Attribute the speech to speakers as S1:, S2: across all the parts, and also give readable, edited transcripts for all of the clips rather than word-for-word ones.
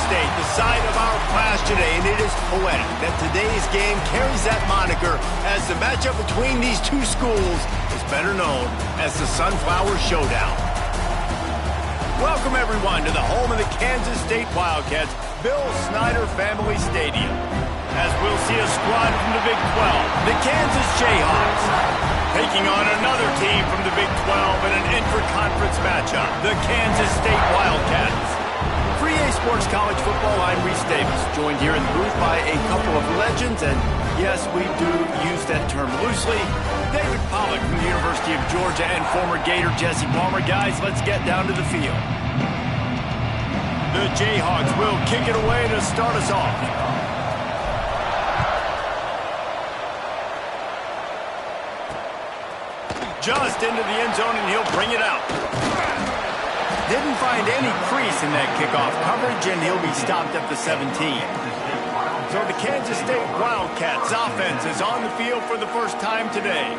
S1: State, the site of our clash today, and it is poetic that today's game carries that moniker as the matchup between these two schools is better known as the Sunflower Showdown. Welcome, everyone, to the home of the Kansas State Wildcats, Bill Snyder Family Stadium. As we'll see a squad from the Big 12, the Kansas Jayhawks, taking on another team from the Big 12 in an intra-conference matchup, the Kansas State Wildcats. For EA Sports College Football, I'm Reese Davis, joined here in the booth by a couple of legends, and yes, we do use that term loosely. David Pollack from the University of Georgia and former Gator Jesse Palmer. Guys, let's get down to the field. The Jayhawks will kick it away to start us off. Just into the end zone, and he'll bring it out. Didn't find any crease in that kickoff coverage, and he'll be stopped at the 17. So the Kansas State Wildcats offense is on the field for the first time today.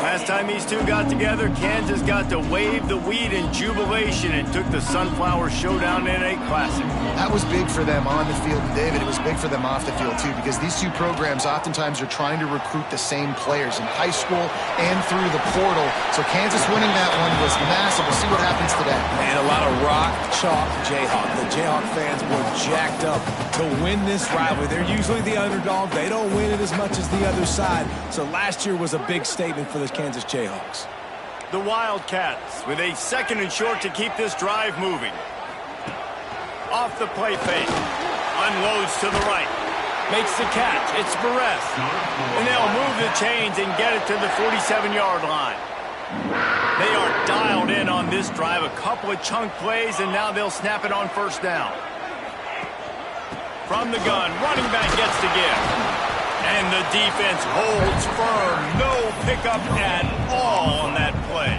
S1: Last time these two got together, Kansas got to wave the weed in jubilation and took the Sunflower Showdown in a classic.
S2: That was big for them on the field, and David, it was big for them off the field too, because these two programs oftentimes are trying to recruit the same players in high school and through the portal. So Kansas winning that one was massive. We'll see what happens today.
S3: And a lot of rock, chalk, Jayhawk. The Jayhawk fans were jacked up to win this rivalry. They're usually the underdog. They don't win it as much as the other side. So last year was a big statement for the Kansas Jayhawks.
S1: The Wildcats with a second and short to keep this drive moving. Off the play fake. Unloads to the right. Makes the catch. It's Perez. And they'll move the chains and get it to the 47-yard line. They are dialed in on this drive. A couple of chunk plays, and now they'll snap it on first down. From the gun, running back gets to give. And the defense holds firm. No pickup at all on that play.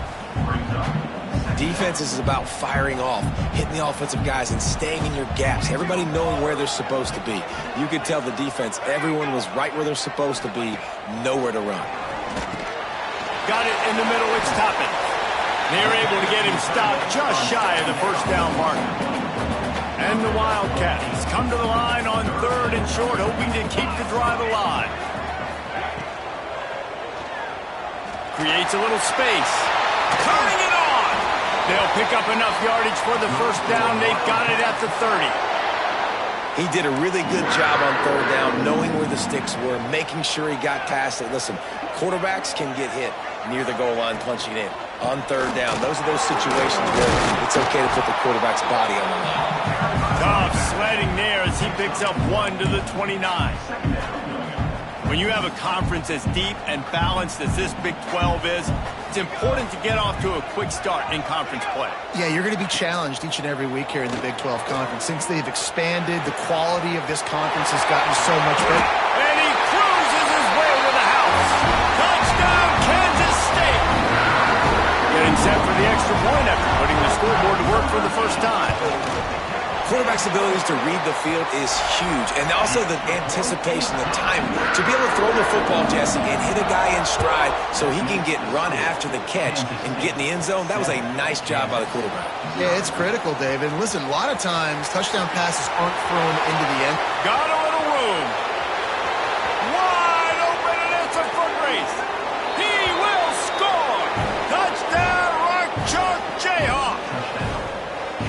S3: Defense is about firing off, hitting the offensive guys, and staying in your gaps. Everybody knowing where they're supposed to be. You could tell the defense, everyone was right where they're supposed to be, nowhere to run.
S1: Got it in the middle, it's Toppin. They're able to get him stopped just shy of the first down marker. And the Wildcats come to the line on third and short, hoping to keep the drive alive. Creates a little space. Turning it on! They'll pick up enough yardage for the first down. They've got it at the 30.
S3: He did a really good job on third down, knowing where the sticks were, making sure he got past it. Listen, quarterbacks can get hit near the goal line punching in. On third down, those are those situations where it's okay to put the quarterback's body on the line.
S1: Tough sledding there as he picks up 1 to the 29. When you have a conference as deep and balanced as this Big 12 is, it's important to get off to a quick start in conference play.
S2: Yeah, you're going to be challenged each and every week here in the Big 12 Conference. Since they've expanded, the quality of this conference has gotten so much better.
S1: And he cruises his way to the house. Touchdown, Kansas State! Getting set for the extra point after putting the scoreboard to work for the first time.
S3: Quarterback's abilities to read the field is huge, and also the anticipation, the timing. To be able to throw the football, Jesse, and hit a guy in stride so he can get run after the catch and get in the end zone, that was a nice job by the quarterback.
S2: Yeah, it's critical, David. Listen, a lot of times touchdown passes aren't thrown into the end.
S1: Got a little room. Wide open, and it's a foot race. He will score. Touchdown, Rock Chalk Jayhawk.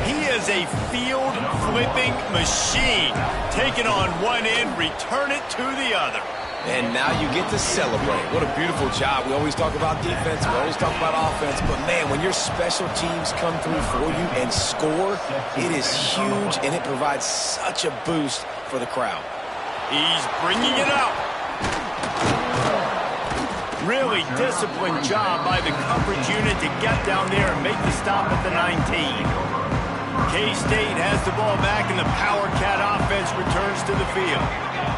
S1: He is a field-flipping machine. Take it on one end, return it to the other.
S3: And now you get to celebrate. What a beautiful job. We always talk about defense, we always talk about offense, but man, when your special teams come through for you and score, it is huge, and it provides such a boost for the crowd.
S1: He's bringing it out. Really disciplined job by the coverage unit to get down there and make the stop at the 19. K-State has the ball back, and the Power Cat offense returns to the field.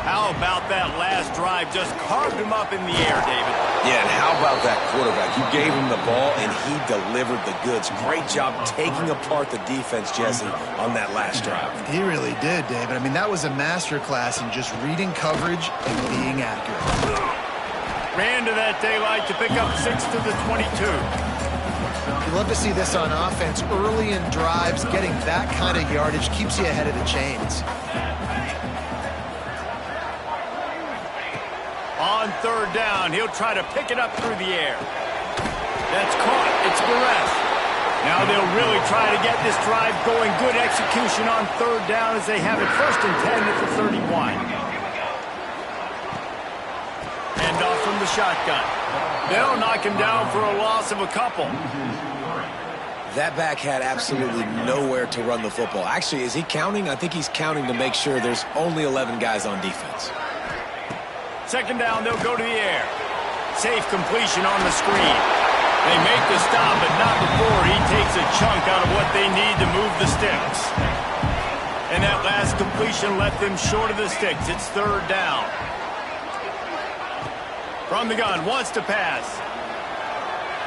S1: How about that last drive? Just carved him up in the air, David.
S3: Yeah, and how about that quarterback? You gave him the ball, and he delivered the goods. Great job taking apart the defense, Jesse, on that last drive.
S2: He really did, David. I mean, that was a masterclass in just reading coverage and being accurate.
S1: Ran to that daylight to pick up 6 to the 22.
S2: You love to see this on offense. Early in drives, getting that kind of yardage keeps you ahead of the chains.
S1: On third down, he'll try to pick it up through the air. That's caught. It's Perez. Now they'll really try to get this drive going. Good execution on third down as they have it 1st and 10 at the 31. Hand off from the shotgun. They'll knock him down for a loss of a couple.
S3: That back had absolutely nowhere to run the football. Actually, is he counting? I think he's counting to make sure there's only 11 guys on defense.
S1: 2nd down, they'll go to the air. Safe completion on the screen. They make the stop, but not before he takes a chunk out of what they need to move the sticks. And that last completion left them short of the sticks. It's 3rd down. From the gun, wants to pass.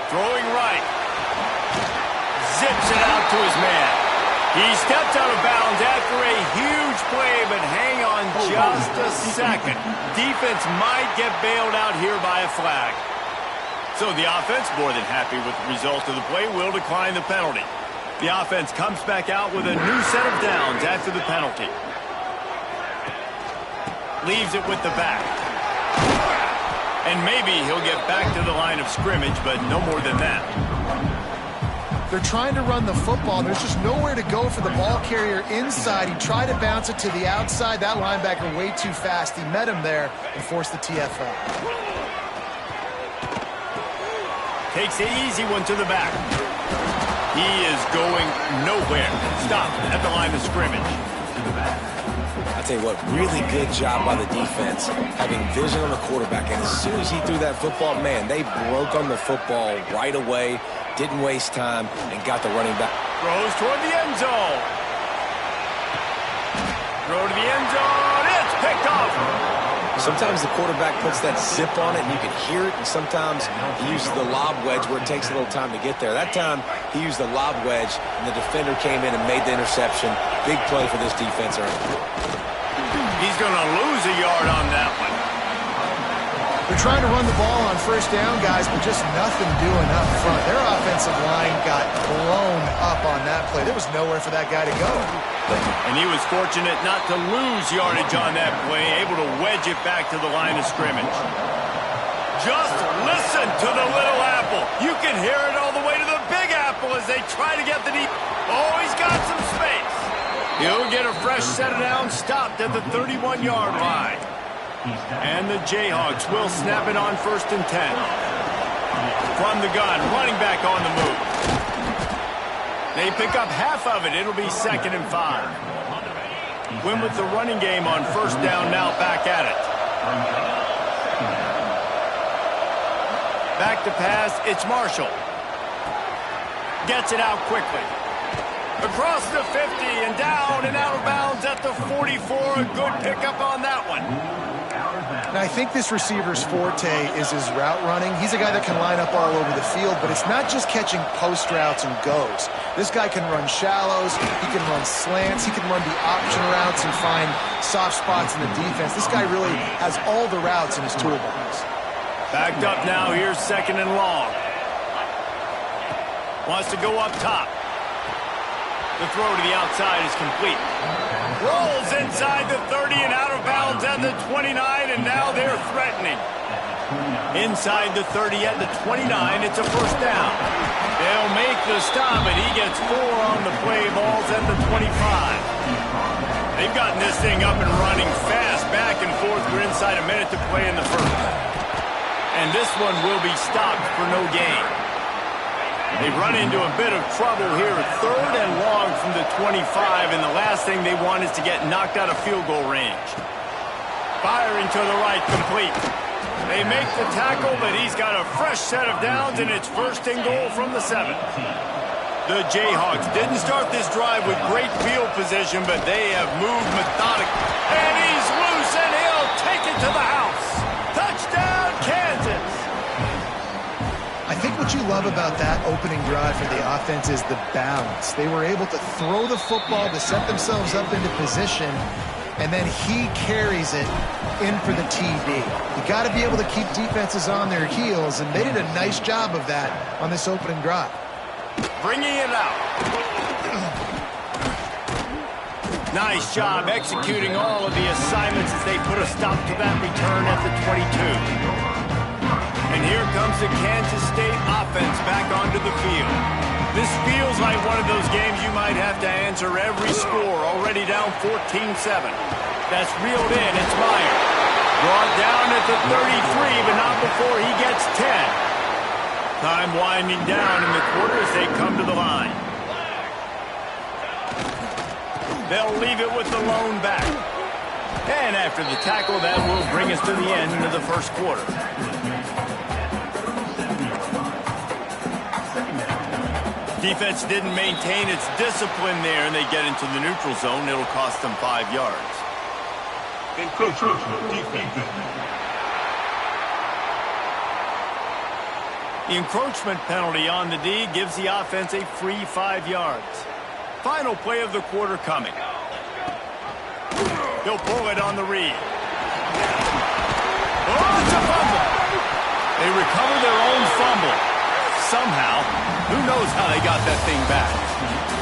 S1: Throwing right. Zips it out to his man. He stepped out of bounds after a huge play, but hang on just a second. Defense might get bailed out here by a flag. So the offense, more than happy with the result of the play, will decline the penalty. The offense comes back out with a new set of downs after the penalty. Leaves it with the back. And maybe he'll get back to the line of scrimmage, but no more than that.
S2: They're trying to run the football. There's just nowhere to go for the ball carrier inside. He tried to bounce it to the outside. That linebacker way too fast. He met him there and forced the TFL.
S1: Takes the easy one to the back. He is going nowhere. Stop at the line of scrimmage.
S3: I tell you what, really good job by the defense, having vision on the quarterback. And as soon as he threw that football, man, they broke on the football right away, didn't waste time, and got the running back.
S1: Throws toward the end zone. Throw to the end zone. It's picked off.
S3: Sometimes the quarterback puts that zip on it, and you can hear it, and sometimes he uses the lob wedge where it takes a little time to get there. That time, he used the lob wedge, and the defender came in and made the interception. Big play for this defense early.
S1: He's going to lose a yard on that one.
S2: They're trying to run the ball on 1st down, guys, but just nothing doing up front. Their offensive line got blown up on that play. There was nowhere for that guy to go.
S1: And he was fortunate not to lose yardage on that play, able to wedge it back to the line of scrimmage. Just listen to the little apple. You can hear it all the way to the big apple as they try to get the deep. Oh, he's got some space. He'll get a fresh set of downs, stopped at the 31-yard line. And the Jayhawks will snap it on 1st and 10. From the gun, running back on the move. They pick up half of it. It'll be 2nd and 5. Win with the running game on 1st down, now back at it. Back to pass, it's Marshall. Gets it out quickly. Across the 50 and down and out of bounds at the 44. A good pickup on that one.
S2: Now, I think this receiver's forte is his route running. He's a guy that can line up all over the field, but it's not just catching post routes and goes. This guy can run shallows, he can run slants, he can run the option routes and find soft spots in the defense. This guy really has all the routes in his toolbox.
S1: Backed up now, here's 2nd and long. Wants to go up top. The throw to the outside is complete. Rolls inside the 30 and out of bounds at the 29, and now they're threatening. Inside the 30 at the 29, it's a 1st down. They'll make the stop, and he gets 4 on the play. Ball's at the 25. They've gotten this thing up and running fast, back and forth. We're inside a minute to play in the 1st. And this one will be stopped for no gain. They've run into a bit of trouble here. 3rd and long from the 25, and the last thing they want is to get knocked out of field goal range. Firing to the right, complete. They make the tackle, but he's got a fresh set of downs, and it's 1st and goal from the 7. The Jayhawks didn't start this drive with great field position, but they have moved methodically. And he's loose, and he'll take it to the house. Touchdown, Kansas!
S2: I think what you love about that opening drive for the offense is the balance. They were able to throw the football to set themselves up into position, and then he carries it in for the TD. You got to be able to keep defenses on their heels, and they did a nice job of that on this opening drive.
S1: bringing it out. Nice job executing all of the assignments as they put a stop to that return at the 22. And here comes the Kansas State offense back onto the field. This feels like one of those games you might have to answer every score, already down 14-7. That's reeled in. It's Meyer. Brought down at the 33, but not before he gets 10. Time winding down in the quarter as they come to the line. They'll leave it with the lone back. And after the tackle, that will bring us to the end of the first quarter. Defense didn't maintain its discipline there, and they get into the neutral zone. It'll cost them 5 yards.
S4: Encroachment defense.
S1: The encroachment penalty on the D gives the offense a free 5 yards. Final play of the quarter coming. He'll pull it on the read. Oh, it's a fumble. They recover their own fumble. Somehow, who knows how they got that thing back.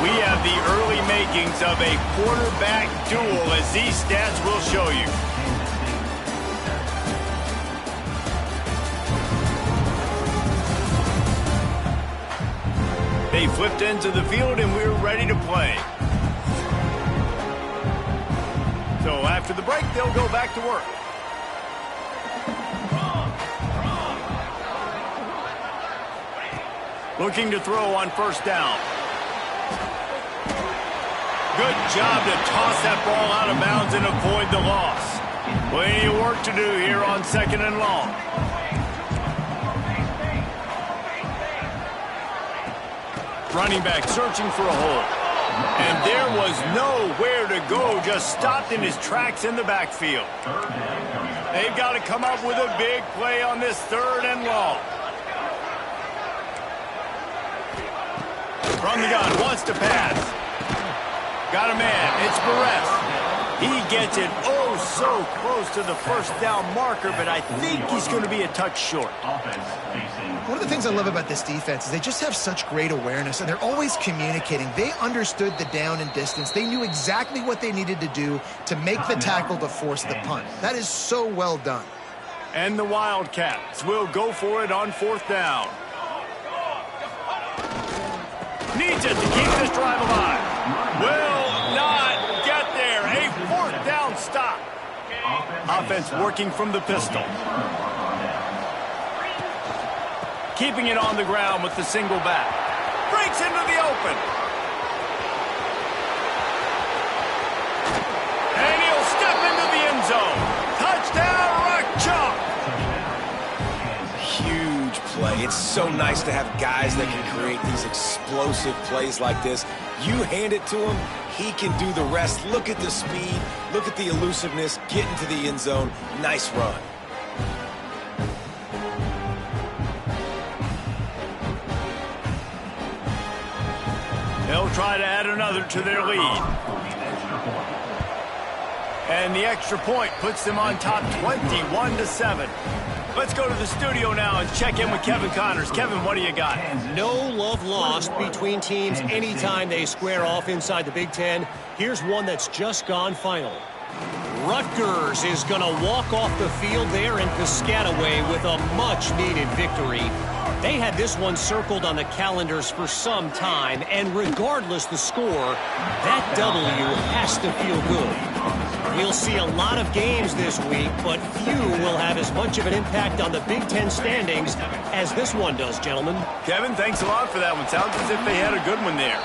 S1: We have the early makings of a quarterback duel, as these stats will show you. They flipped into the field, and we're ready to play. So after the break, they'll go back to work. Looking to throw on first down. Good job to toss that ball out of bounds and avoid the loss. Plenty of work to do here on second and long. Running back searching for a hole. And there was nowhere to go, just stopped in his tracks in the backfield. They've got to come up with a big play on this third and long. From the gun, wants to pass. Got a man, it's Barres. He gets it oh so close to the first down marker, but I think he's going to be a touch short.
S2: One of the things I love about this defense is they just have such great awareness, and they're always communicating. They understood the down and distance. They knew exactly what they needed to do to make the tackle to force the punt. That is so well done.
S1: And the Wildcats will go for it on fourth down. Needs it to keep this drive alive. Will not get there. A fourth down stop. Offense working from the pistol. Keeping it on the ground with the single back. Breaks into the open. And he'll step into the end zone. Touchdown, Rock Chalk.
S3: Huge play. It's so nice to have guys that can create these explosive plays like this. You hand it to him, he can do the rest. Look at the speed. Look at the elusiveness. Get into the end zone. Nice run.
S1: They'll try to add another to their lead. And the extra point puts them on top 21-7. Let's go to the studio now and check in with Kevin Connors. Kevin, what do you got?
S5: No love lost between teams anytime they square off inside the Big Ten. Here's one that's just gone final. Rutgers is going to walk off the field there in Piscataway with a much-needed victory. They had this one circled on the calendars for some time, and regardless the score, that W has to feel good. We'll see a lot of games this week, but few will have as much of an impact on the Big Ten standings as this one does, gentlemen.
S1: Kevin, thanks a lot for that one. Sounds as if they had a good one there.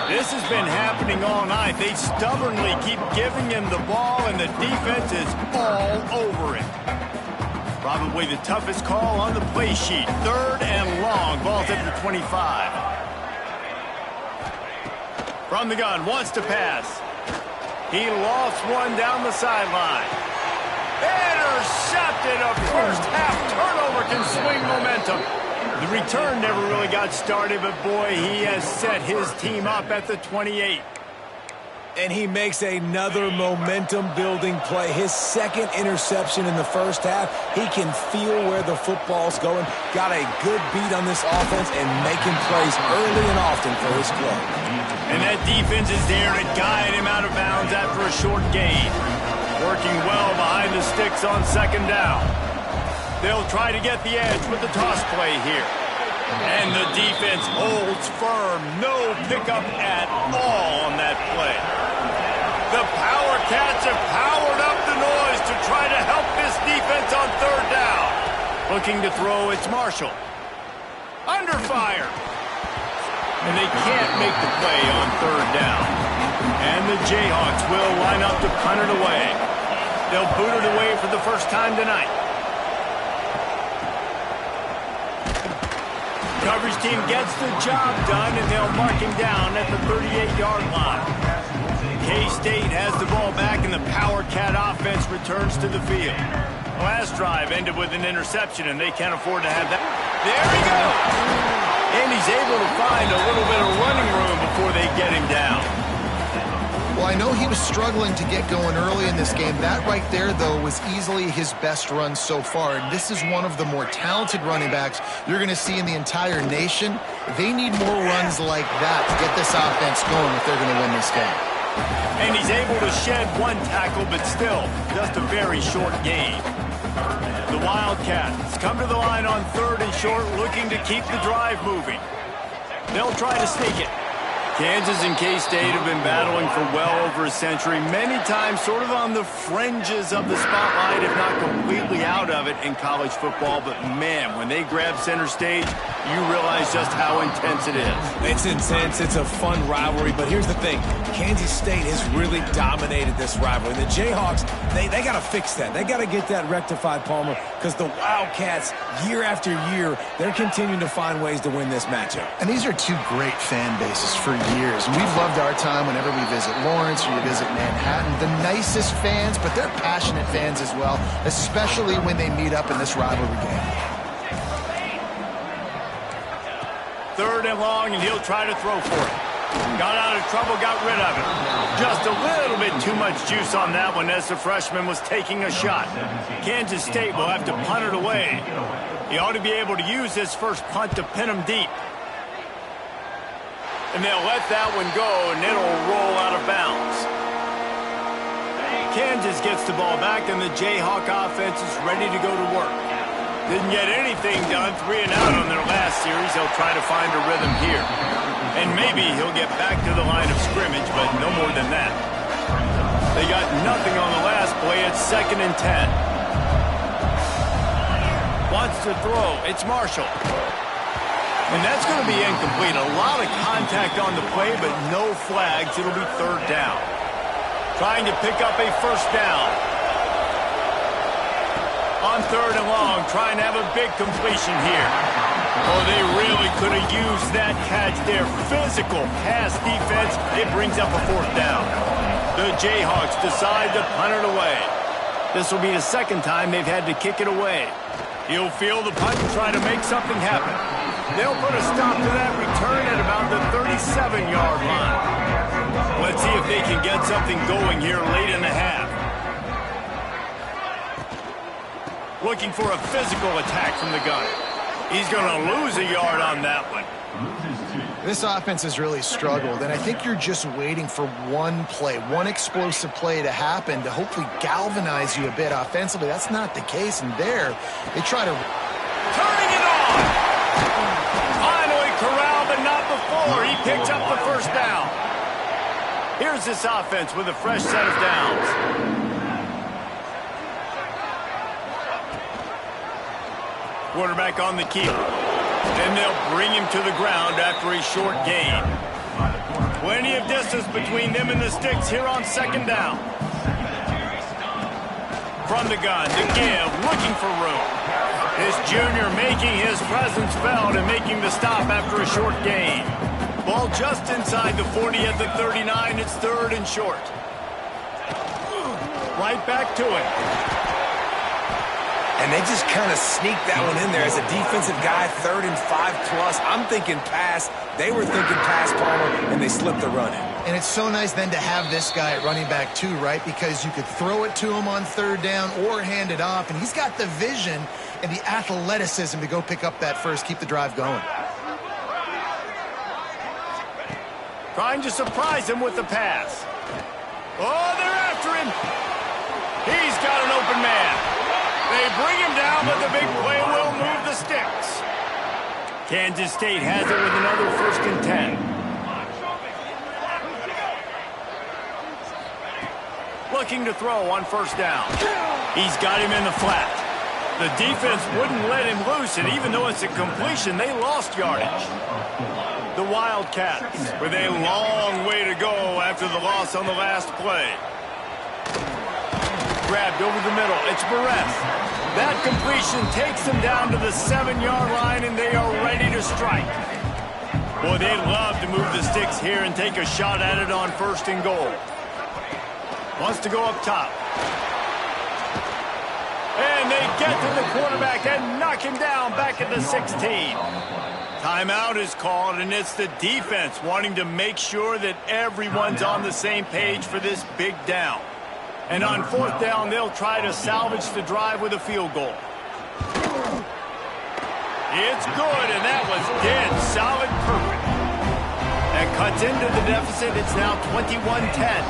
S1: This has been happening all night. They stubbornly keep giving him the ball, and the defense is all over it. Probably the toughest call on the play sheet. Third and long. Ball's at the 25. From the gun, wants to pass. He lost one down the sideline. Intercepted. A first half turnover can swing momentum. The return never really got started, but boy, he has set his team up at the 28.
S3: And he makes another momentum-building play. His second interception in the first half. He can feel where the football's going. Got a good beat on this offense and making plays early and often for his club.
S1: And that defense is there to guide him out of bounds after a short gain. Working well behind the sticks on second down. They'll try to get the edge with the toss play here. And the defense holds firm. No pickup at all on that play. The Power Cats have powered up the noise to try to help this defense on third down. Looking to throw, it's Marshall. Under fire. And they can't make the play on third down. And the Jayhawks will line up to punt it away. They'll boot it away for the first time tonight. Coverage team gets the job done, and they'll mark him down at the 38-yard line. K-State has the ball back, and the Power Cat offense returns to the field. The last drive ended with an interception, and they can't afford to have that. There he goes! And he's able to find a little bit of running room before they get him down.
S2: Well, I know he was struggling to get going early in this game. That right there, though, was easily his best run so far. And this is one of the more talented running backs you're going to see in the entire nation. They need more runs like that to get this offense going if they're going to win this game.
S1: And he's able to shed one tackle, but still, just a very short gain. The Wildcats come to the line on third and short, looking to keep the drive moving. They'll try to sneak it. Kansas and K-State have been battling for well over a century, many times sort of on the fringes of the spotlight, if not completely out of it in college football. But, man, when they grab center stage, you realize just how intense it is.
S3: It's intense. It's a fun rivalry. But here's the thing. Kansas State has really dominated this rivalry. And the Jayhawks, they got to fix that. They got to get that rectified, Palmer, because the Wildcats, year after year, they're continuing to find ways to win this matchup.
S2: And these are two great fan bases for years. And we've loved our time whenever we visit Lawrence or you visit Manhattan. The nicest fans, but they're passionate fans as well, especially when they meet up in this rivalry game.
S1: Third and long, and he'll try to throw for it. Got out of trouble, got rid of it. Just a little bit too much juice on that one as the freshman was taking a shot. Kansas State will have to punt it away. He ought to be able to use his first punt to pin him deep. And they'll let that one go, and it'll roll out of bounds. Kansas gets the ball back, and the Jayhawk offense is ready to go to work. Didn't get anything done, 3 and out on their last series. They'll try to find a rhythm here. And maybe he'll get back to the line of scrimmage, but no more than that. They got nothing on the last play. It's 2nd and 10. Wants to throw. It's Marshall. And that's going to be incomplete. A lot of contact on the play, but no flags. It'll be 3rd down. Trying to pick up a first down. On 3rd and long, trying to have a big completion here. Oh, they really could have used that catch there. Physical pass defense. It brings up a 4th down. The Jayhawks decide to punt it away. This will be the 2nd time they've had to kick it away. He'll field the punt and try to make something happen. They'll put a stop to that return at about the 37-yard line. Let's see if they can get something going here late in the half. Looking for a physical attack from the gun. He's going to lose a yard on that one.
S2: This offense has really struggled, and I think you're just waiting for one play, one explosive play to happen to hopefully galvanize you a bit offensively. That's not the case, and there, they try to...
S1: Turning it on! Finally corralled, but not before. He picks up the first down. Here's this offense with a fresh set of downs. Quarterback on the keeper. And they'll bring him to the ground after a short gain. Plenty of distance between them and the sticks here on 2nd down. From the gun, to give, looking for room. This junior making his presence felt and making the stop after a short gain. Ball just inside the 40 at the 39. It's 3rd and short. Right back to it.
S3: And they just kind of sneaked that one in there as a defensive guy, 3rd and 5+. I'm thinking pass. They were thinking pass, Palmer, and they slipped the run in.
S2: And it's so nice then to have this guy at running back too, right? Because you could throw it to him on 3rd down or hand it off, and he's got the vision and the athleticism to go pick up that first, keep the drive going.
S1: Trying to surprise him with the pass. Oh, they're after him. He's got an open man. They bring him down, but the big play will move the sticks. Kansas State has it with another 1st and 10. Looking to throw on 1st down. He's got him in the flat. The defense wouldn't let him loose, and even though it's a completion, they lost yardage. The Wildcats with a long way to go after the loss on the last play. Grabbed over the middle. It's Barres. That completion takes them down to the 7-yard line, and they are ready to strike. Boy, they'd love to move the sticks here and take a shot at it on 1st and goal. Wants to go up top. And they get to the quarterback and knock him down back at the 16. Timeout is called, and it's the defense wanting to make sure that everyone's on the same page for this big down. And on 4th down, they'll try to salvage the drive with a field goal. It's good, and that was dead solid perfect. That cuts into the deficit. It's now 21-10.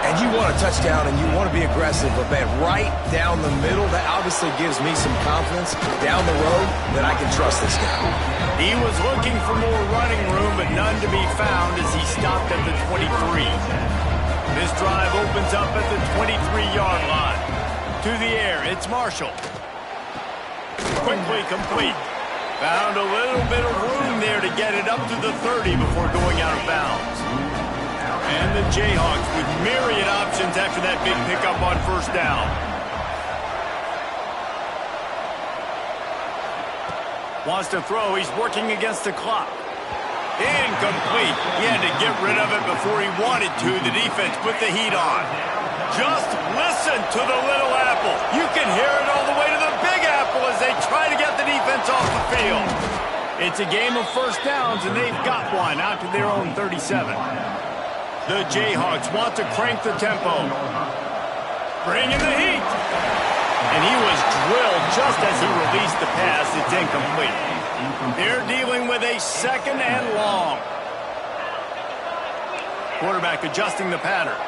S3: And you want a touchdown, and you want to be aggressive, but, man, right down the middle, that obviously gives me some confidence down the road that I can trust this guy.
S1: He was looking for more running room, but none to be found as he stopped at the 23. This drive opens up at the 23-yard line. To the air, it's Marshall. Quickly complete. Found a little bit of room there to get it up to the 30 before going out of bounds. And the Jayhawks with myriad options after that big pickup on 1st down. Wants to throw. He's working against the clock. Incomplete. He had to get rid of it before he wanted to. The defense put the heat on. Just listen to the little apple. You can hear it all the way to the big apple as they try to get the defense off the field. It's a game of 1st downs, and they've got one out to their own 37. The Jayhawks want to crank the tempo. Bring in the heat. And he was drilled just as he released the pass. It's incomplete. They're dealing with a 2nd and long. Quarterback adjusting the pattern.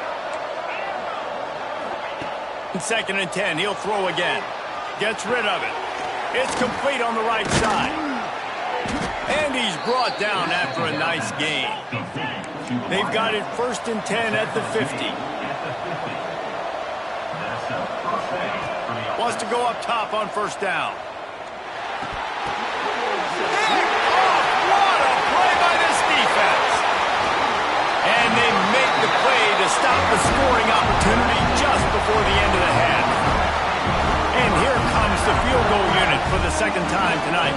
S1: 2nd and 10. He'll throw again. Gets rid of it. It's complete on the right side. And he's brought down after a nice gain. They've got it 1st and 10 at the 50. Wants to go up top on 1st down. What a play by this defense. And they make the play to stop the scoring opportunity just before the end of the half. And here comes the field goal unit for the 2nd time tonight.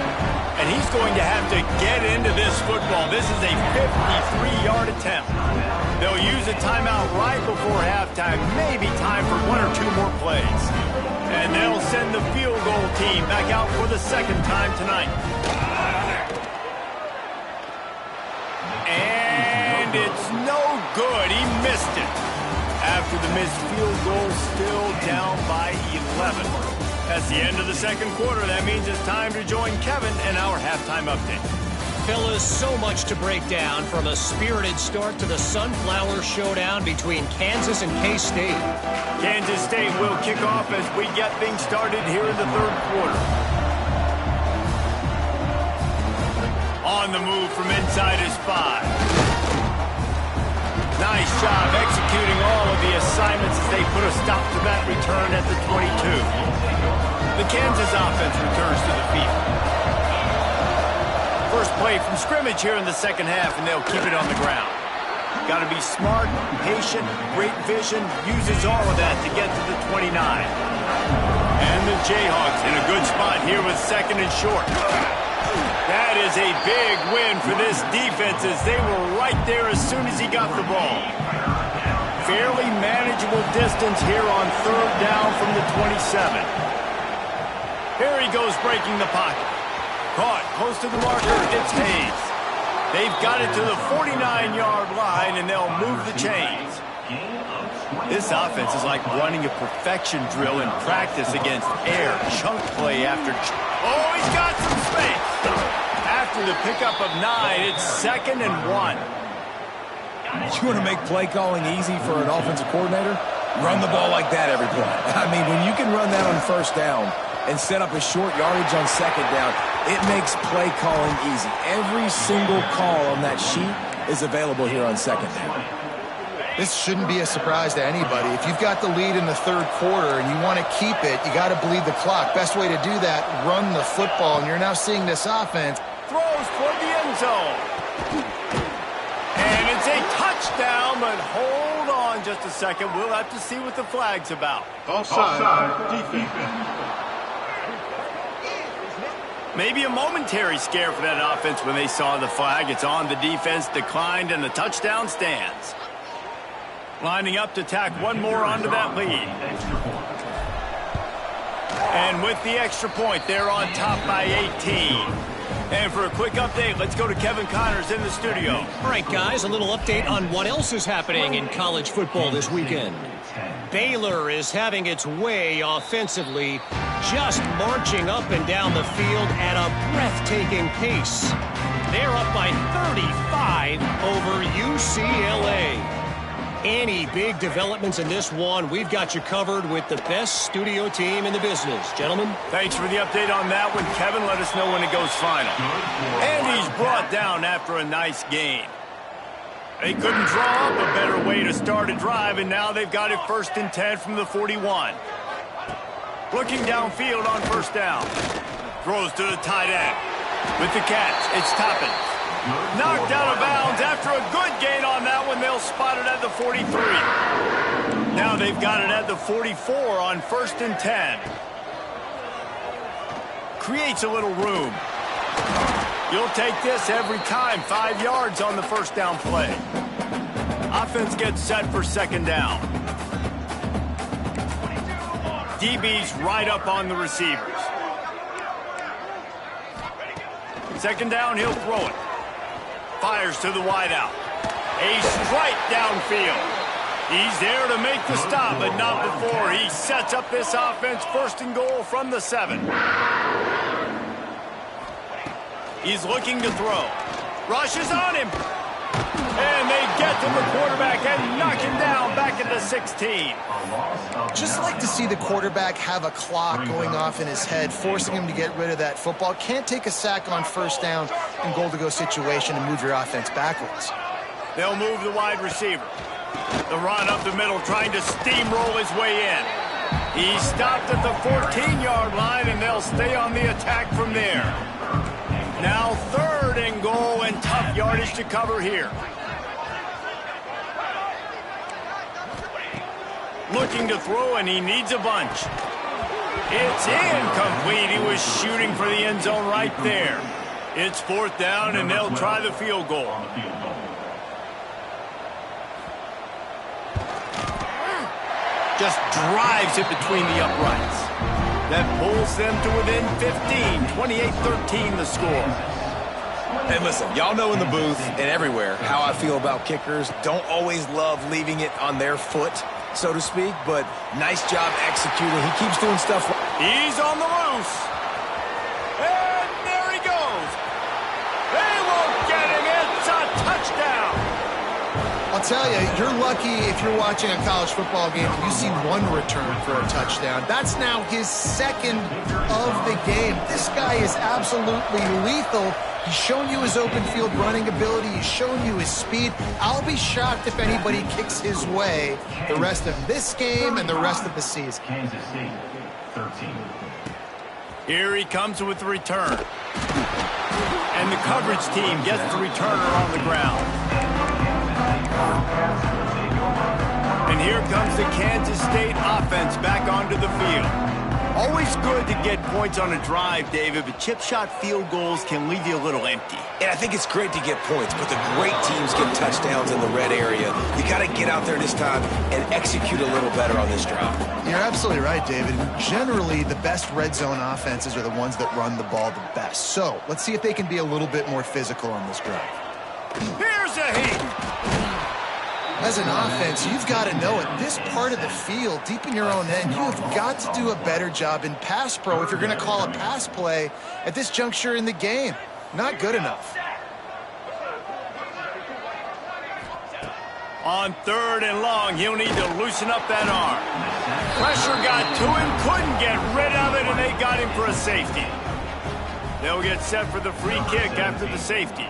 S1: And he's going to have to get into this football. This is a 53-yard attempt. They'll use a timeout right before halftime. Maybe time for 1 or 2 more plays. And they'll send the field goal team back out for the 2nd time tonight. And it's no good. He missed it. After the missed field goal, still down by 11. That's the end of the 2nd quarter. That means it's time to join Kevin and our halftime update.
S5: Fellas, so much to break down, from a spirited start to the Sunflower Showdown between Kansas and K-State.
S1: Kansas State will kick off as we get things started here in the 3rd quarter. On the move from inside is 5. Nice job executing all of the assignments as they put a stop to that return at the 22. The Kansas offense returns to the field. First play from scrimmage here in the 2nd half, and they'll keep it on the ground. Got to be smart, patient, great vision, uses all of that to get to the 29. And the Jayhawks in a good spot here with 2nd and short. That is a big win for this defense as they were right there as soon as he got the ball. Fairly manageable distance here on 3rd down from the 27. Here he goes breaking the pocket. Caught close to the marker. It's Hayes. They've got it to the 49-yard line, and they'll move the chains. This offense is like running a perfection drill in practice against air. Chunk play after oh, he's got some space. After the pickup of 9, it's 2nd and 1.
S3: You want to make play calling easy for an offensive coordinator? Run the ball like that every play. I mean, when you can run that on first down and set up a short yardage on second down, it makes play calling easy. Every single call on that sheet is available here on second down.
S2: This shouldn't be a surprise to anybody. If you've got the lead in the third quarter and you want to keep it, you got to bleed the clock. Best way to do that, run the football. And you're now seeing this offense.
S1: Throws toward the end zone. And it's a touchdown, but hold on just a second. We'll have to see what the flag's about.
S4: Offside. Defense.
S1: Maybe a momentary scare for that offense when they saw the flag. It's on, the defense declined, and the touchdown stands. Lining up to tack one more onto that lead. And with the extra point, they're on top by 18. And for a quick update, let's go to Kevin Connors in the studio.
S5: All right, guys, a little update on what else is happening in college football this weekend. Baylor is having its way offensively, just marching up and down the field at a breathtaking pace. They're up by 35 over UCLA. Any big developments in this one, we've got you covered with the best studio team in the business. Gentlemen?
S1: Thanks for the update on that one, Kevin. Let us know when it goes final. And he's brought down after a nice game. They couldn't draw up a better way to start a drive, and now they've got it 1st and 10 from the 41. Looking downfield on first down. Throws to the tight end. With the catch, it's Toppins. Knocked out of bounds after a good gain on that one. They'll spot it at the 43. Now they've got it at the 44 on 1st and 10. Creates a little room. You'll take this every time. 5 yards on the first down play. Offense gets set for 2nd down. DB's right up on the receivers. 2nd down, he'll throw it. Fires to the wideout. A strike downfield. He's there to make the stop, but not before. He sets up this offense 1st and goal from the 7. He's looking to throw. Rushes on him. And they get to the quarterback and knock him down back at the 16.
S2: Just like to see the quarterback have a clock going off in his head, forcing him to get rid of that football. Can't take a sack on first down in goal-to-go situation and move your offense backwards.
S1: They'll move the wide receiver. The run up the middle, trying to steamroll his way in. He's stopped at the 14-yard line, and they'll stay on the attack from there. Now 3rd and goal, and tough yardage to cover here. Looking to throw, and he needs a bunch. It's incomplete. He was shooting for the end zone right there. It's 4th down, and they'll try the field goal. Just drives it between the uprights. That pulls them to within 15. 28-13 the score.
S3: Hey, listen, y'all know in the booth and everywhere how I feel about kickers. Don't always love leaving it on their foot, so to speak, but nice job executing. He keeps doing stuff.
S1: He's on the loose. And there he goes. They won't get him. It's a touchdown.
S2: I'll tell you, you're lucky if you're watching a college football game and you see one return for a touchdown. That's now his 2nd of the game. This guy is absolutely lethal. He's shown you his open field running ability. He's shown you his speed. I'll be shocked if anybody kicks his way the rest of this game and the rest of the season.
S4: Kansas State, 13.
S1: Here he comes with the return. And the coverage team gets the returner on the ground. And here comes the Kansas State offense back onto the field. Always good to get points on a drive, David, but chip shot field goals can leave you a little empty.
S3: And I think it's great to get points, but the great teams get touchdowns in the red area. You got to get out there this time and execute a little better on this drive.
S2: You're absolutely right, David. Generally, the best red zone offenses are the ones that run the ball the best. So let's see if they can be a little bit more physical on this drive.
S1: Here's a heat.
S2: As an offense, you've got to know at this part of the field, deep in your own end, you have got to do a better job in pass pro if you're going to call a pass play at this juncture in the game. Not good enough.
S1: On 3rd and long, he'll need to loosen up that arm. Pressure got to him, couldn't get rid of it, and they got him for a safety. They'll get set for the free kick after the safety.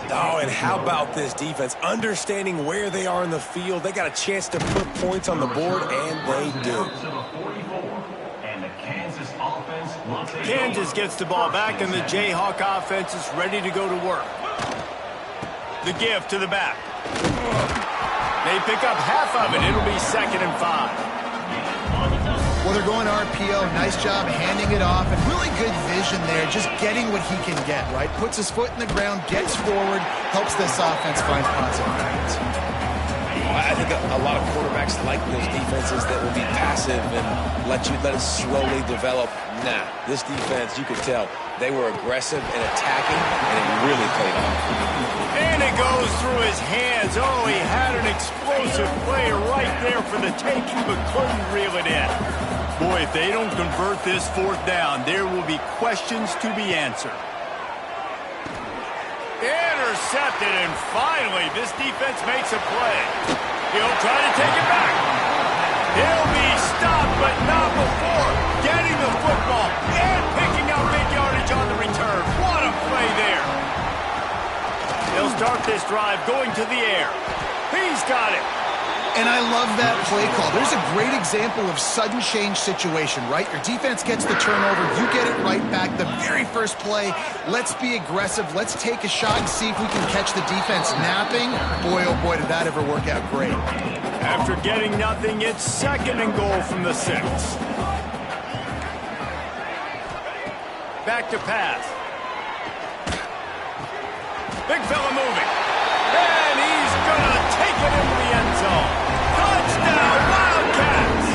S3: Oh, and how about this defense? Understanding where they are in the field. They got a chance to put points on the board, and they do.
S1: Kansas gets the ball back, and the Jayhawk offense is ready to go to work. The give to the back. They pick up half of it. It'll be 2nd and 5.
S2: Well, they're going RPO. Nice job handing it off, and really good vision there, just getting what he can get, right? Puts his foot in the ground, gets forward, helps this offense find positive points.
S3: I think a lot of quarterbacks like those defenses that will be passive and let it slowly develop. Nah, this defense, you could tell, they were aggressive and attacking, and it really paid off.
S1: And it goes through his hands. Oh, he had an explosive play right there for the taking, but couldn't reel it in. Boy, if they don't convert this 4th down, there will be questions to be answered. Intercepted, and finally, this defense makes a play. He'll try to take it back. He'll be stopped, but not before getting the football and picking up big yardage on the return. What a play there. They'll start this drive going to the air. He's got it.
S2: And I love that play call. There's a great example of sudden change situation, right? Your defense gets the turnover. You get it right back. The very first play, let's be aggressive. Let's take a shot and see if we can catch the defense napping. Boy, oh boy, did that ever work out great.
S1: After getting nothing, it's 2nd and goal from the 6. Back to pass. Big fella moving. And he's going to take it into the end zone. Touchdown, Wildcats!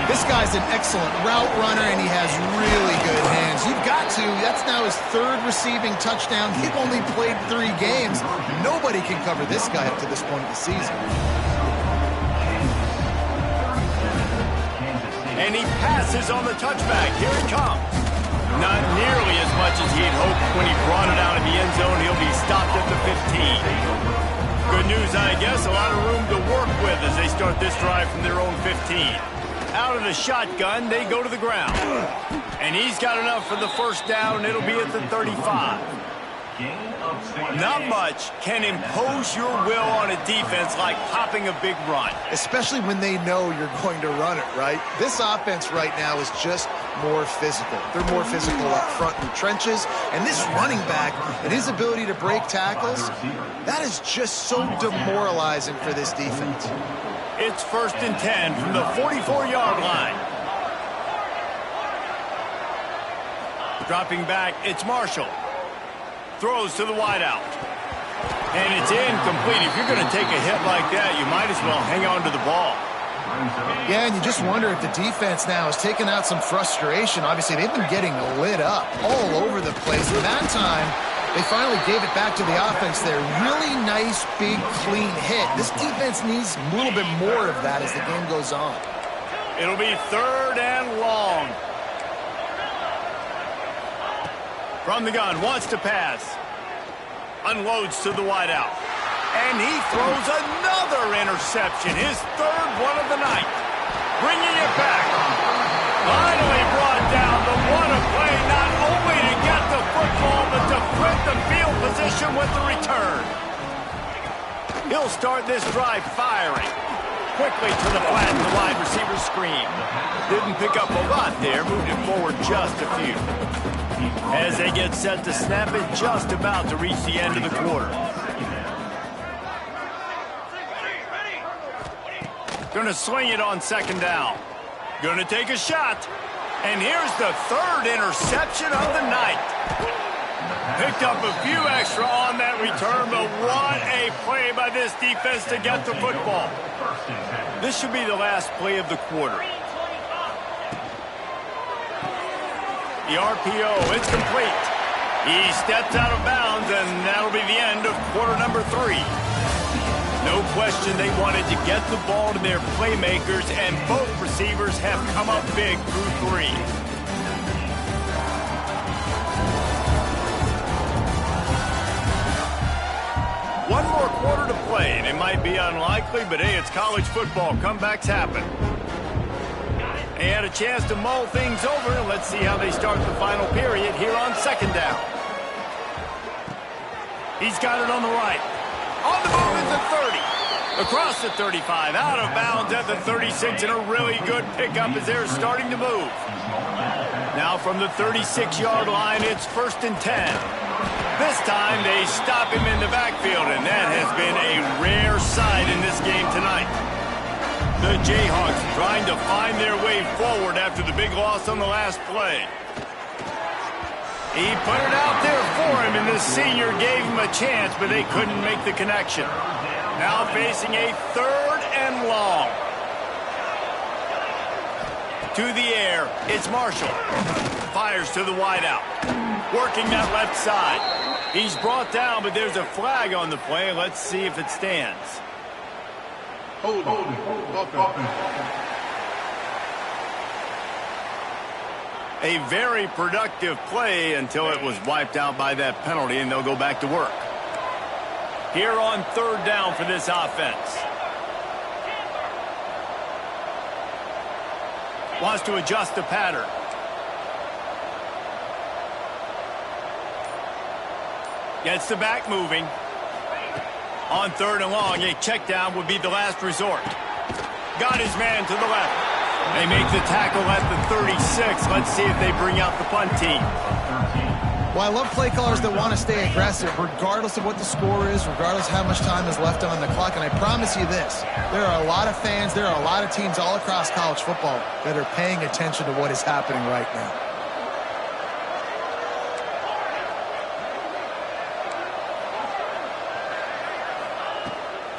S2: This guy's an excellent route runner, and he has really good hands. You've got to. That's now his 3rd receiving touchdown. He'd only played 3 games. Nobody can cover this guy up to this point of the season.
S1: And he passes on the touchback. Here it comes. Not nearly as much as he had hoped when he brought it out of the end zone. He'll be stopped at the 15. Good news, I guess. A lot of room to work with as they start this drive from their own 15. Out of the shotgun, they go to the ground. And he's got enough for the 1st down. It'll be at the 35. Not much can impose your will on a defense like popping a big run.
S2: Especially when they know you're going to run it, right? This offense right now is just more physical. They're more physical up front in the trenches. And this running back and his ability to break tackles, that is just so demoralizing for this defense.
S1: It's 1st and 10 from the 44-yard line. Dropping back, it's Marshall. Throws to the wideout. And it's incomplete. If you're going to take a hit like that, you might as well hang on to the ball.
S2: Yeah, and you just wonder if the defense now has taken out some frustration. Obviously, they've been getting lit up all over the place. And that time, they finally gave it back to the offense there. Really nice, big, clean hit. This defense needs a little bit more of that as the game goes on.
S1: It'll be 3rd and long. From the gun, wants to pass. Unloads to the wideout. And he throws another interception, his 3rd one of the night. Bringing it back. Finally brought down, the what a play, not only to get the football, but to flip the field position with the return. He'll start this drive firing. Quickly to the flat, the wide receiver screen. Didn't pick up a lot there, moved it forward just a few. As they get set to snap it, just about to reach the end of the quarter. Going to swing it on 2nd down. Gonna take a shot. And here's the third interception of the night. Picked up a few extra on that return, but what a play by this defense to get the football. This should be the last play of the quarter. The RPO, it's complete. He steps out of bounds, and that'll be the end of quarter number 3. No question they wanted to get the ball to their playmakers, and both receivers have come up big through 3. One more quarter to play, and it might be unlikely, but hey, it's college football. Comebacks happen. They had a chance to mull things over, and let's see how they start the final period here on second down. He's got it on the right. On the move at the 30. Across the 35. Out of bounds at the 36, and a really good pickup as they're starting to move. Now from the 36-yard line, it's 1st and 10. This time they stop him in the backfield, and that has been a rare sight in this game tonight. The Jayhawks trying to find their way forward after the big loss on the last play. He put it out there for him, and the senior gave him a chance, but they couldn't make the connection. Now facing a 3rd and long. To the air, it's Marshall. Fires to the wideout. Working that left side. He's brought down, but there's a flag on the play. Let's see if it stands.
S4: Hold on.
S1: A very productive play until it was wiped out by that penalty, and they'll go back to work. Here on 3rd down for this offense. Wants to adjust the pattern. Gets the back moving. On 3rd and long, a check down would be the last resort. Got his man to the left. They make the tackle at the 36. Let's see if they bring out the punt team.
S2: Well, I love play callers that want to stay aggressive, regardless of what the score is, regardless of how much time is left on the clock. And I promise you this, there are a lot of fans, there are a lot of teams all across college football that are paying attention to what is happening right now.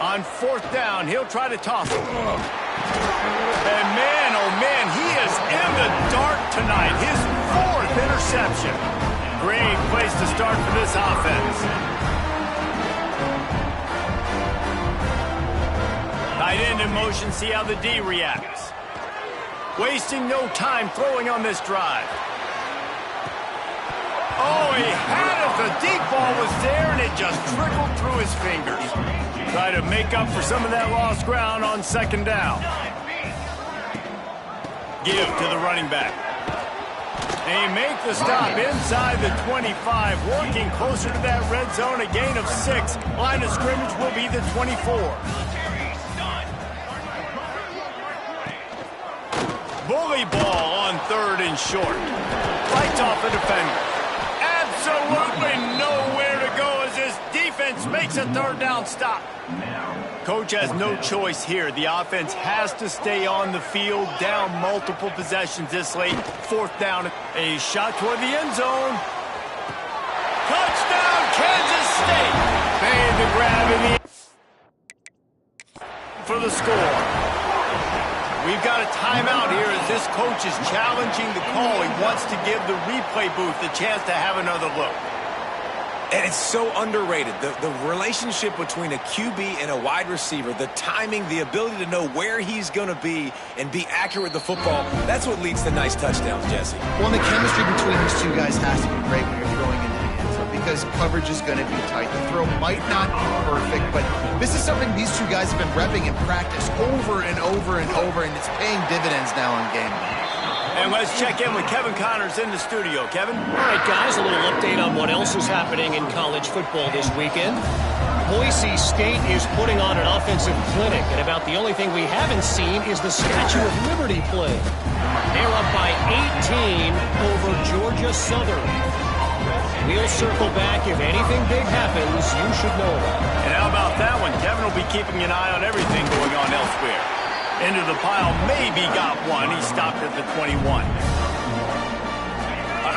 S1: On 4th down, he'll try to toss it. And man, oh man, he is in the dark tonight. His 4th interception. Great place to start for this offense. Tight end in motion, see how the D reacts. Wasting no time throwing on this drive. Oh, he had it. The deep ball was there, and it just trickled through his fingers. Try to make up for some of that lost ground on 2nd down. Give to the running back. They make the stop inside the 25, working closer to that red zone, a gain of 6. Line of scrimmage will be the 24. Bully ball on 3rd and short. Fights off a defender. Absolutely nowhere to go as this defense makes a 3rd down stop. Coach has no choice here. The offense has to stay on the field, down multiple possessions this late. 4th down, a shot toward the end zone. Touchdown, Kansas State. Made the grab in the for the score. We've got a timeout here as this coach is challenging the call. He wants to give the replay booth the chance to have another look.
S3: And it's so underrated. The relationship between a QB and a wide receiver, the timing, the ability to know where he's going to be and be accurate with the football, that's what leads to nice touchdowns, Jesse.
S2: Well, the chemistry between these two guys has to be great when you're throwing into the end zone because coverage is going to be tight. The throw might not be perfect, but this is something these two guys have been repping in practice over and over and over, and it's paying dividends now in game.
S1: And let's check in with Kevin Connors in the studio. Kevin?
S5: All right, guys, a little update on what else is happening in college football this weekend. Boise State is putting on an offensive clinic, and about the only thing we haven't seen is the Statue of Liberty play. They're up by 18 over Georgia Southern. We'll circle back. If anything big happens, you should know about it.
S1: And how about that one? Kevin will be keeping an eye on everything going on elsewhere. Into the pile, maybe got one. He stopped at the 21.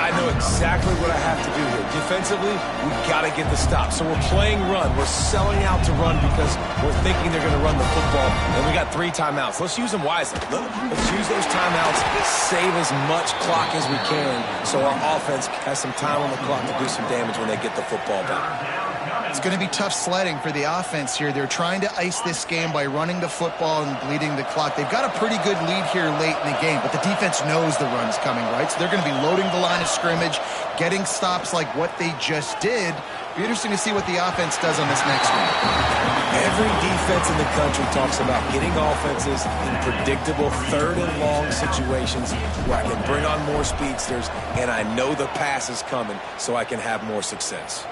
S3: I know exactly what I have to do here. Defensively, we got to get the stop. So we're playing run. We're selling out to run because we're thinking they're going to run the football. And we got 3 timeouts. Let's use them wisely. Let's use those timeouts, save as much clock as we can so our offense has some time on the clock to do some damage when they get the football back.
S2: It's going to be tough sledding for the offense here. They're trying to ice this game by running the football and bleeding the clock. They've got a pretty good lead here late in the game, but the defense knows the run's coming, right? So they're going to be loading the line of scrimmage, getting stops like what they just did. Be interesting to see what the offense does on this next one.
S3: Every defense in the country talks about getting offenses in predictable 3rd and long situations where I can bring on more speedsters and I know the pass is coming so I can have more success.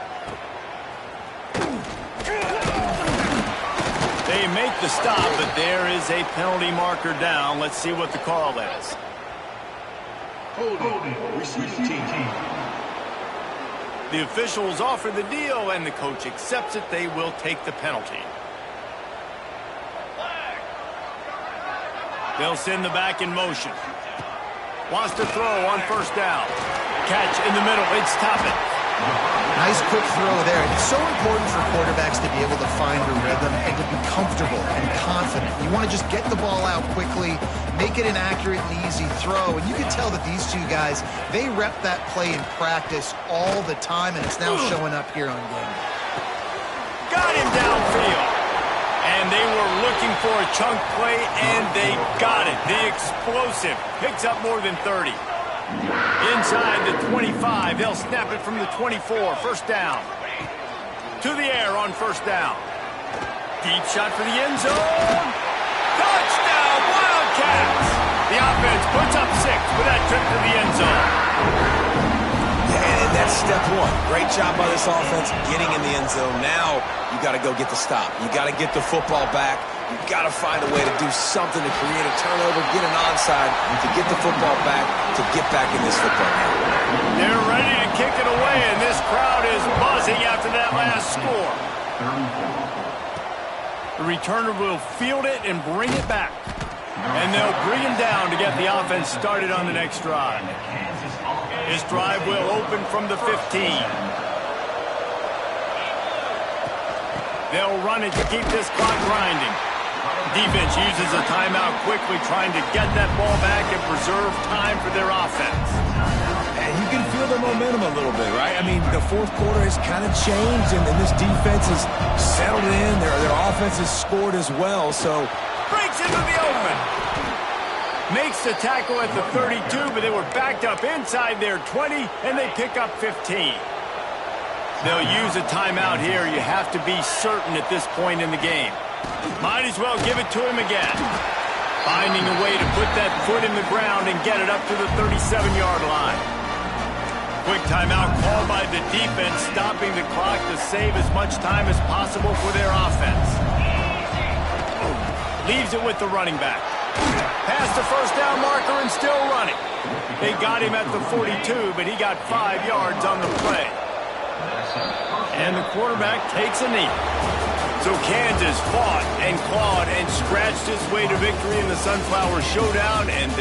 S1: They make the stop, but there is a penalty marker down. Let's see what the call is.
S4: Holding. Receiving team.
S1: The officials offer the deal, and the coach accepts it. They will take the penalty. They'll send the back in motion. Wants to throw on 1st down. Catch in the middle. It's Toppin.
S2: Nice quick throw there. It's so important for quarterbacks to be able to find a rhythm and to be comfortable and confident. You want to just get the ball out quickly, make it an accurate and easy throw. And you can tell that these two guys, they rep that play in practice all the time, and it's now showing up here on game.
S1: Got him downfield. And they were looking for a chunk play, and they got it. The explosive picks up more than 30. Inside the 25, they'll snap it from the 24, 1st down. To the air on 1st down. Deep shot for the end zone. Touchdown, Wildcats! The offense puts up 6 with that trip to the end zone.
S3: And that's step 1. Great job by this offense getting in the end zone. Now you got to go get the stop. You got to get the football back. You've got to find a way to do something to create a turnover, get an onside, to get the football back, to get back in this football game.
S1: They're ready to kick it away, and this crowd is buzzing after that last score. The returner will field it and bring it back. And they'll bring him down to get the offense started on the next drive. This drive will open from the 15. They'll run it to keep this clock grinding. Defense uses a timeout quickly, trying to get that ball back and preserve time for their offense.
S3: And you can feel the momentum a little bit, right? I mean, the 4th quarter has kind of changed, and this defense is settled in. Their offense has scored as well, so...
S1: Breaks into the open. Makes the tackle at the 32, but they were backed up inside their 20, and they pick up 15. They'll use a timeout here. You have to be certain at this point in the game. Might as well give it to him again. Finding a way to put that foot in the ground and get it up to the 37-yard line. Quick timeout called by the defense, stopping the clock to save as much time as possible for their offense. Leaves it with the running back. Past the 1st down marker and still running. They got him at the 42, but he got 5 yards on the play. And the quarterback takes a knee. So Kansas fought and clawed and scratched its way to victory in the Sunflower Showdown, and